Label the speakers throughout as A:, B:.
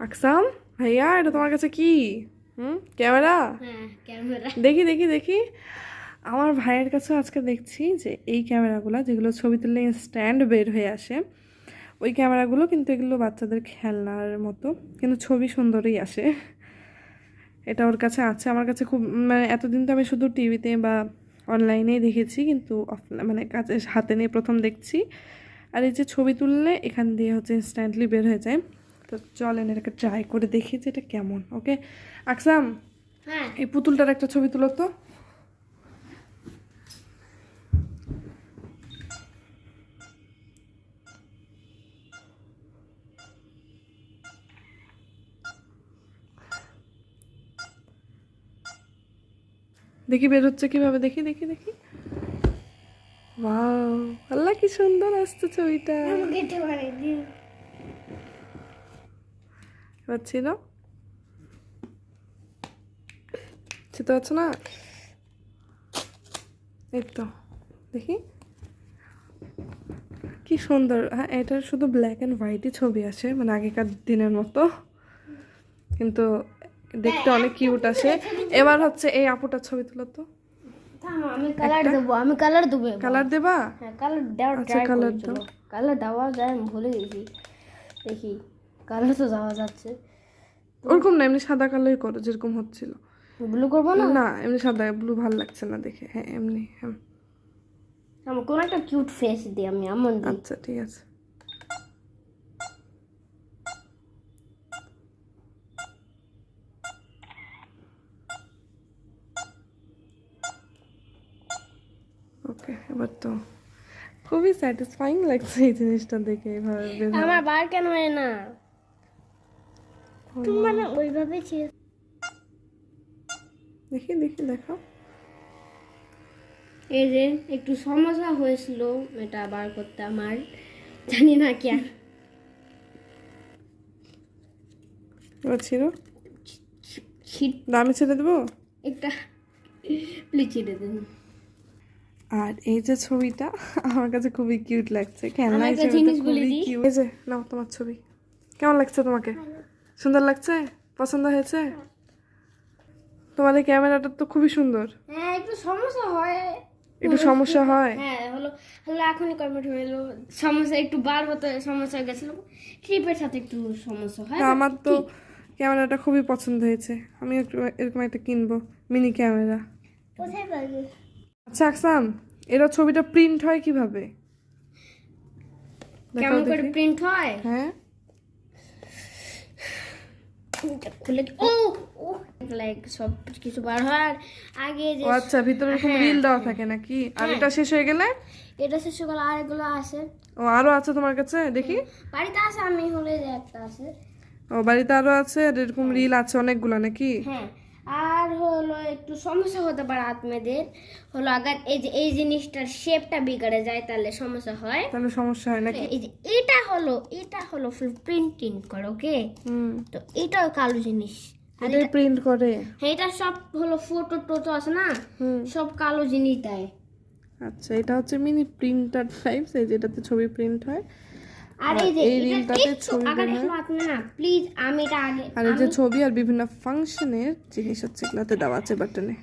A: আকসাম ভাইয়া, এটা তোমার কাছে কি? ক্যামেরা?
B: হ্যাঁ, ক্যামেরা।
A: দেখি দেখি দেখি। আমার ভাইয়ের কাছেও আজকে দেখছি যে এই ক্যামেরাগুলো যেগুলো ছবি তুললে স্ট্যান্ড বের হয়ে আসে, ওই ক্যামেরাগুলো কিন্তু এগুলো বাচ্চাদের খেলনার মতো, কিন্তু ছবি সুন্দরই আসে। এটা ওর কাছে আছে, আমার কাছে খুব মানে এতদিন তো আমি শুধু টিভিতে বা অনলাইনেই দেখেছি, কিন্তু মানে কাছে হাতে নিয়ে প্রথম দেখছি। আর এই যে ছবি তুললে এখান দিয়ে হচ্ছে ইনস্ট্যান্টলি বের হয়ে যায়। তো চলেন এটাকে ট্রাই করে দেখি যে এটা কেমন। ওকে আকসাম,
B: হ্যাঁ,
A: এই পুতুলটার একটা ছবি তুলো তো। দেখি বের হচ্ছে কিভাবে, দেখি দেখি দেখি। ওয়াও, আল্লাহ কি সুন্দর আসছে ছবিটা।
B: আমাকে এটা বানিয়ে দিন।
A: এবার ছিল চিনতে পারছো না? এই তো দেখি কি সুন্দর। হ্যাঁ, এটা শুধু ব্ল্যাক অ্যান্ড হোয়াইটই ছবি আসে, মানে আগেকার দিনের মতো, কিন্তু দেখতে অনেক কিউট আসে। এবার হচ্ছে এই আপুটার ছবি তুলো তো।
B: থামো, আমি কালার দেবো, আমি কালার দেবো এবার।
A: কালার দেবা?
B: হ্যাঁ, কালার দেওয়া
A: আচ্ছা,
B: ট্রাই
A: কালার
B: করছিল।
A: দাও।
B: কালার দেওয়া যায়, আমি ভুলে গেছি। দেখি, কালার তো দেওয়া যাচ্ছে।
A: ওরকম না, এমনি সাদা কালোই করো যেরকম হচ্ছিল।
B: ব্লু করবো না?
A: না, এমনি সাদা, ব্লু ভালো লাগছে না দেখে। হ্যাঁ এমনি, হ্যাঁ
B: আমি কোন একটা কিউট ফেস দিই, আমি এমন দিই।
A: আচ্ছা ঠিক আছে। ওকে, এবার তো খুবই স্যাটিসফাইং লাগছে এই জিনিসটা দেখে, এইভাবে বের হওয়া।
B: আমার বার কেন হয় না? তুমি মানে ওইভাবে
A: দেখি দেখি দেখো।
B: এই যে একটু সমস্যা হয়েছিল এটা বার করতে, আমার জানি না কি আর।
A: এবার ছিল
B: ছিট
A: দামি ছেড়ে দেবো।
B: একটা প্লিজ ছিটে দিন।
A: আর এই যে ছবিটা আমার কাছে খুবই কিউট লাগছে, খেলনা
B: আমার একটা
A: হিসেবে তো
B: জিনিস বলে
A: খুবই
B: দিই।
A: কিউট। এই যে নাও তোমার ছবি, কেমন লাগছে তোমাকে? সুন্দর লাগছে? পছন্দ হয়েছে? তোমাদের ক্যামেরাটা তো খুবই সুন্দর।
B: হ্যাঁ, একটু সমস্যা হয়।
A: একটু সমস্যা হয়?
B: হ্যাঁ, হলো হলো এখনই কনভার্ট হলো। সমস্যা একটু বার হতে সমস্যা গেছিল, ট্রিপের সাথে একটু সমস্যা হয়।
A: তা আমার তো ক্যামেরাটা খুবই পছন্দ হয়েছে, আমি একটু এরকম একটা কিনবো মিনি ক্যামেরা।
B: কোথায় পাবো?
A: আচ্ছা আকসাম, এরা ছবিটা প্রিন্ট হয় কিভাবে? দেখাও
B: কেমন করে
A: দেখি।
B: প্রিন্ট হয়?
A: হ্যাঁ,
B: এটা খুলে ও ও লাইক সব কিছু বার হয়। আর আগে যে
A: ও আচ্ছা, ভিতরে এরকম
B: হ্যাঁ,
A: রিল দেওয়া থাকে নাকি? আর এটা শেষ হয়ে গেলে?
B: এটা শেষ হয়ে গেল, আর এগুলো আসে
A: ও আরো আছে তোমার কাছে, দেখি।
B: বাড়িতে আসে, আমি হলে যে একটা আছে।
A: ও বাড়িতে আরো আছে, আর এরকম রিল আছে অনেকগুলা নাকি?
B: হ্যাঁ, আর হলো একটু সমস্যা হতে পারে আপনাদের, হলো আগে এই জিনিসটার শেপটা বিগড়ে যায়, তাহলে সমস্যা হয়।
A: তাহলে সমস্যা হয় নাকি?
B: এই যে এটা হলো ফুল প্রিন্টিং করে, ওকে?
A: হুম,
B: তো এটাও কালো জিনিস। আর
A: এটাই প্রিন্ট করে?
B: হ্যাঁ, এটা সব হলো ফটো টোটো আছে না,
A: হুম,
B: সব কালো জিনিস দেয়।
A: আচ্ছা, এটা হচ্ছে মিনি প্রিন্টার টাইপস, এই যেটাতে ছবি প্রিন্ট হয়।
B: আর
A: আর
B: এই যে
A: এই
B: এটা
A: রিলটাতে
B: একটু
A: ছবি
B: আগে
A: বের হয়।
B: দেখলো আপনি না, প্লিজ, আমি এটা আগে
A: আর এই যে ছবি আর বিভিন্ন ফাংশনের জিনিস হচ্ছে এগুলাতে দেওয়া আছে বাটনে।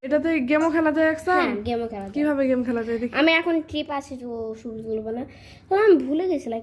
A: এটাতে গেমও খেলা যায় একসাথে?
B: হ্যাঁ, গেমও খেলা যায়।
A: কিভাবে গেম খেলা যায় দেখি?
B: আমি এখন ট্রিপ আছে তো শুরু করবো না, তো আমি ভুলে গেছিলাম